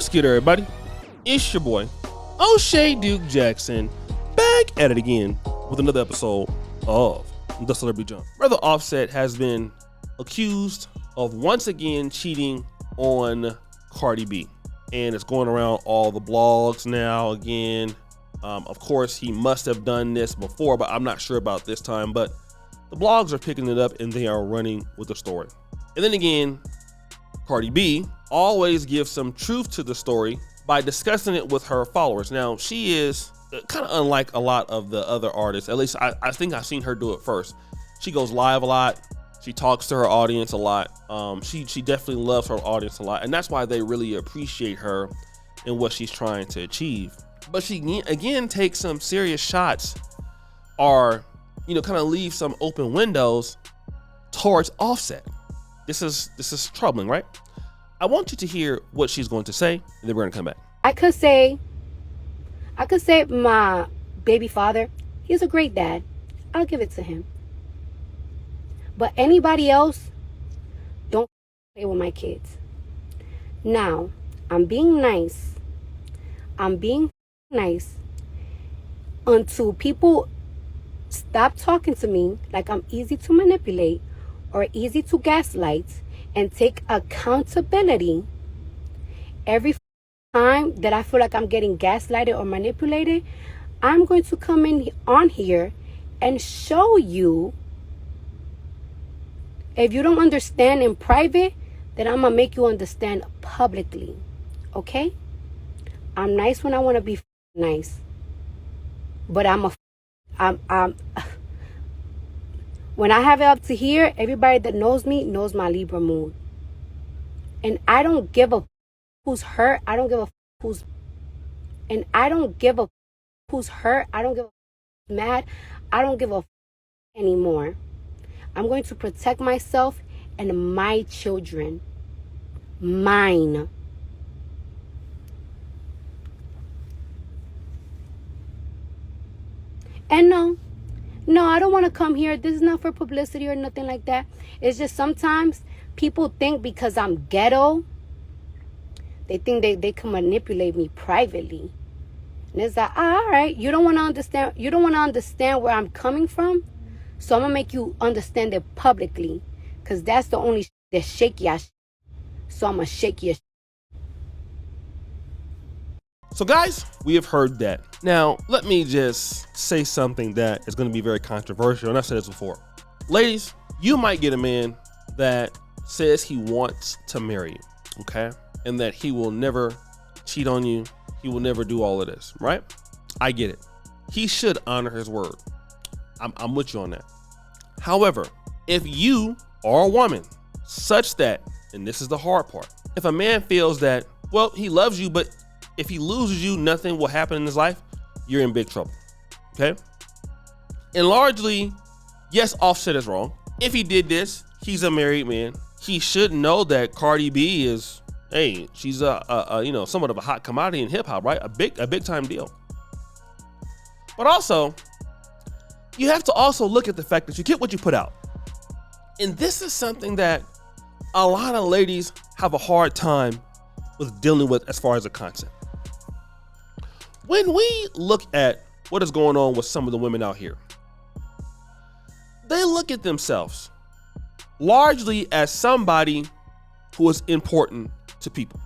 What's good, everybody? It's your boy, O'Shea Duke Jackson, back at it again with another episode of The Celebrity Jump. Brother Offset has been accused of once again cheating on Cardi B, and it's going around all the blogs now again. Of course, he must have done this before, but I'm not sure about this time. But the blogs are picking it up and they are running with the story. And then again, Cardi B always gives some truth to the story by discussing it with her followers. Now, she is kind of unlike a lot of the other artists. At least I think I've seen her do it first. She goes live a lot. She talks to her audience a lot. She definitely loves her audience a lot. And that's why they really appreciate her and what she's trying to achieve. But she, again, takes some serious shots or, kind of leave some open windows towards Offset. This is troubling, right? I want you to hear what she's going to say, and then we're going to come back. I could say my baby father, he's a great dad. I'll give it to him. But anybody else, don't play with my kids. Now, I'm being nice until people stop talking to me like I'm easy to manipulate or easy to gaslight, and take accountability. Every time that I feel like I'm getting gaslighted or manipulated, I'm going to come in on here and show you. If you don't understand in private, then I'm gonna make you understand publicly. Okay? I'm nice when I want to be nice, but when I have it up to here, everybody that knows me knows my Libra mood. And I don't give a who's hurt. I don't give a who's... And I don't give a who's hurt. I don't give a mad. I don't give a anymore. I'm going to protect myself and my children. Mine. And no, I don't want to come here. This is not for publicity or nothing like that. It's just sometimes people think because I'm ghetto, they think they can manipulate me privately. And it's like, all right, you don't want to understand. You don't want to understand where I'm coming from. So I'm going to make you understand it publicly. Because that's the only that shake your So I'm going to shake your So guys, we have heard that. Now, let me just say something that is going to be very controversial, and I've said this before. Ladies, you might get a man that says he wants to marry you, okay? And that he will never cheat on you. He will never do all of this, right? I get it. He should honor his word. I'm with you on that. However, if you are a woman such that, and this is the hard part, if a man feels that, well, he loves you, but if he loses you, nothing will happen in his life, you're in big trouble, okay? And largely, yes, Offset is wrong. If he did this, he's a married man. He should know that Cardi B is, hey, she's somewhat of a hot commodity in hip hop, right? A big time deal. But also, you have to also look at the fact that you get what you put out. And this is something that a lot of ladies have a hard time with dealing with as far as the concept. When we look at what is going on with some of the women out here, they look at themselves largely as somebody who is important to people.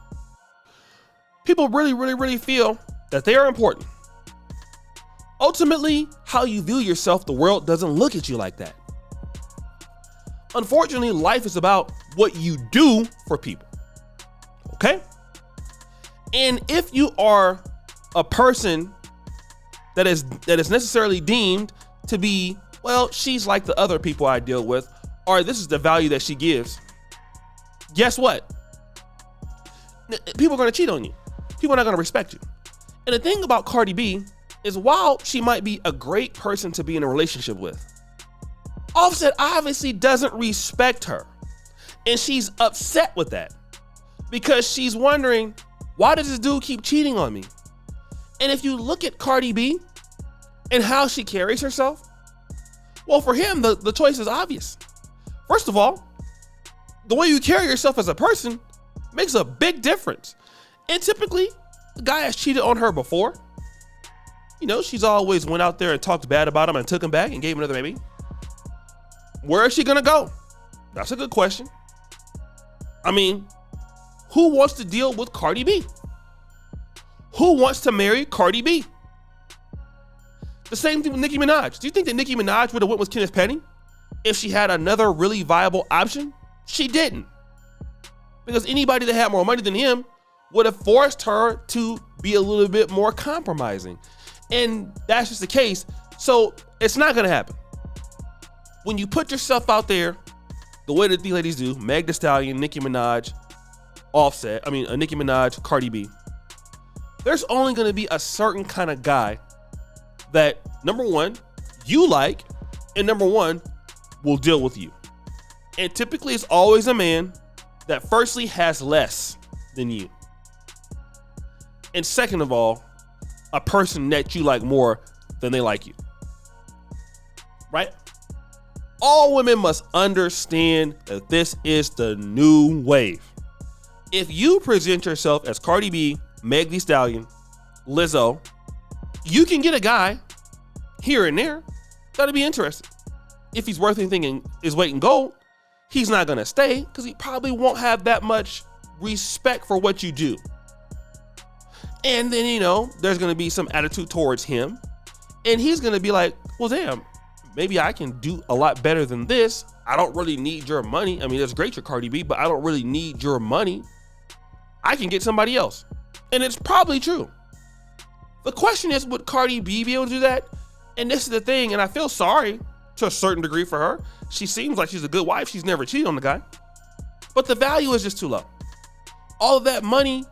People really feel that they are important. Ultimately, how you view yourself, the world doesn't look at you like that. Unfortunately, life is about what you do for people, okay? And if you are a person that is necessarily deemed to be, well, she's like the other people I deal with, or this is the value that she gives, guess what? People are going to cheat on you. People are not going to respect you. And the thing about Cardi B is, while she might be a great person to be in a relationship with, Offset obviously doesn't respect her. And she's upset with that because she's wondering, why does this dude keep cheating on me? And if you look at Cardi B and how she carries herself, well, for him, the choice is obvious. First of all, the way you carry yourself as a person makes a big difference. And typically, the guy has cheated on her before. You know, she's always went out there and talked bad about him and took him back and gave him another baby. Where is she gonna go? That's a good question. I mean, who wants to deal with Cardi B? Who wants to marry Cardi B? The same thing with Nicki Minaj. Do you think that Nicki Minaj would have went with Kenneth Petty if she had another really viable option? She didn't. Because anybody that had more money than him would have forced her to be a little bit more compromising. And that's just the case. So it's not gonna happen. When you put yourself out there the way that these ladies do, Meg Thee Stallion, Nicki Minaj, Nicki Minaj, Cardi B, there's only gonna be a certain kind of guy that, number one, you like, and number one, will deal with you. And typically it's always a man that firstly has less than you. And second of all, a person that you like more than they like you. Right? All women must understand that this is the new wave. If you present yourself as Cardi B, Meg Thee Stallion, Lizzo, you can get a guy here and there that'll be interested. If he's worth anything in his weight in gold, he's not gonna stay because he probably won't have that much respect for what you do. And then, you know, there's gonna be some attitude towards him, and he's gonna be like, well, damn, maybe I can do a lot better than this. I don't really need your money. I mean, that's great, you're Cardi B, but I don't really need your money. I can get somebody else. And it's probably true. The question is, would Cardi B be able to do that? And this is the thing, and I feel sorry to a certain degree for her. She seems like she's a good wife. She's never cheated on the guy. But the value is just too low. All of that money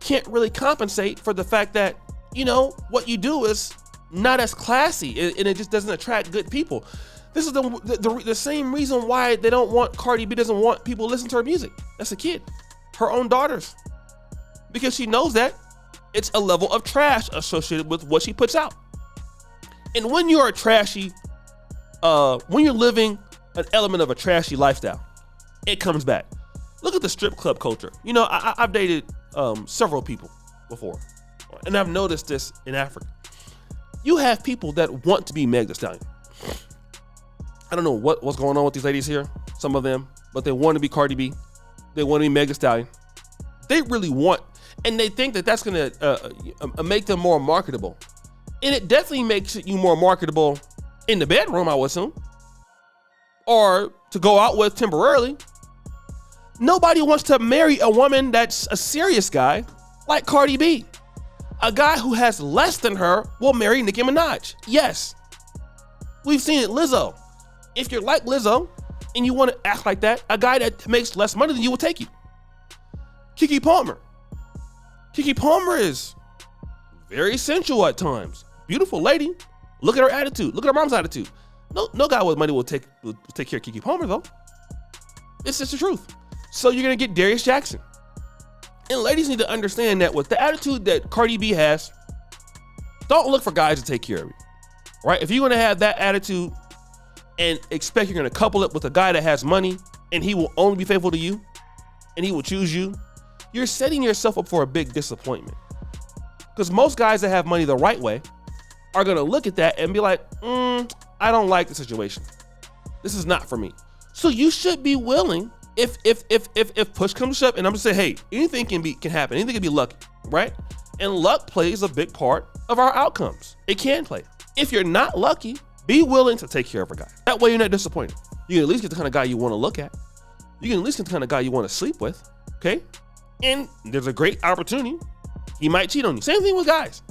can't really compensate for the fact that, you know, what you do is not as classy, and it just doesn't attract good people. This is the same reason why they don't want, Cardi B doesn't want people to listen to her music. That's a kid, her own daughters. Because she knows that it's a level of trash associated with what she puts out. And when you're a trashy, when you're living an element of a trashy lifestyle, it comes back. Look at the strip club culture. You know, I've dated several people before, and I've noticed this in Africa. You have people that want to be Meg Thee Stallion. I don't know what's going on with these ladies here, some of them, but they want to be Cardi B. They want to be Meg Thee Stallion. They really want, and they think that that's going to make them more marketable. And it definitely makes you more marketable in the bedroom, I would assume, or to go out with temporarily. Nobody wants to marry a woman that's a serious guy like Cardi B. A guy who has less than her will marry Nicki Minaj. Yes. We've seen it, Lizzo. If you're like Lizzo and you want to act like that, a guy that makes less money than you will take you. Keke Palmer. Keke Palmer is very sensual at times. Beautiful lady. Look at her attitude. Look at her mom's attitude. No guy with money will take care of Keke Palmer, though. It's just the truth. So you're going to get Darius Jackson. And ladies need to understand that with the attitude that Cardi B has, don't look for guys to take care of you. Right? If you're going to have that attitude and expect you're going to couple it with a guy that has money and he will only be faithful to you and he will choose you, you're setting yourself up for a big disappointment. Because most guys that have money the right way are going to look at that and be like, I don't like the situation. This is not for me. So you should be willing, if push comes to shove, and I'm just saying, hey, anything can happen. Anything can be lucky, right? And luck plays a big part of our outcomes. It can play. If you're not lucky, be willing to take care of a guy. That way you're not disappointed. You can at least get the kind of guy you want to look at. You can at least get the kind of guy you want to sleep with, okay? And there's a great opportunity. He might cheat on you. Same thing with guys.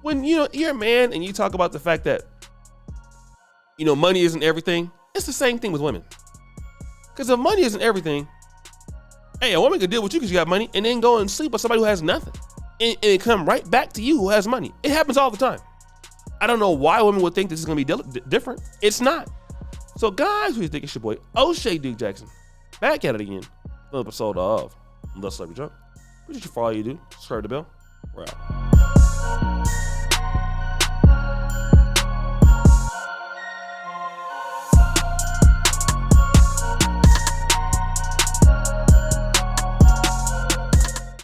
When you're a man and you talk about the fact that, money isn't everything, it's the same thing with women. Because if money isn't everything, hey, a woman could deal with you because you got money and then go and sleep with somebody who has nothing. And it come right back to you who has money. It happens all the time. I don't know why women would think this is going to be different. It's not. So guys, who you think it's your boy, O'Shea Duke Jackson, back at it again. Another episode of The Celebrity Junk. Appreciate you for all you do. Subscribe to the bell. We're out.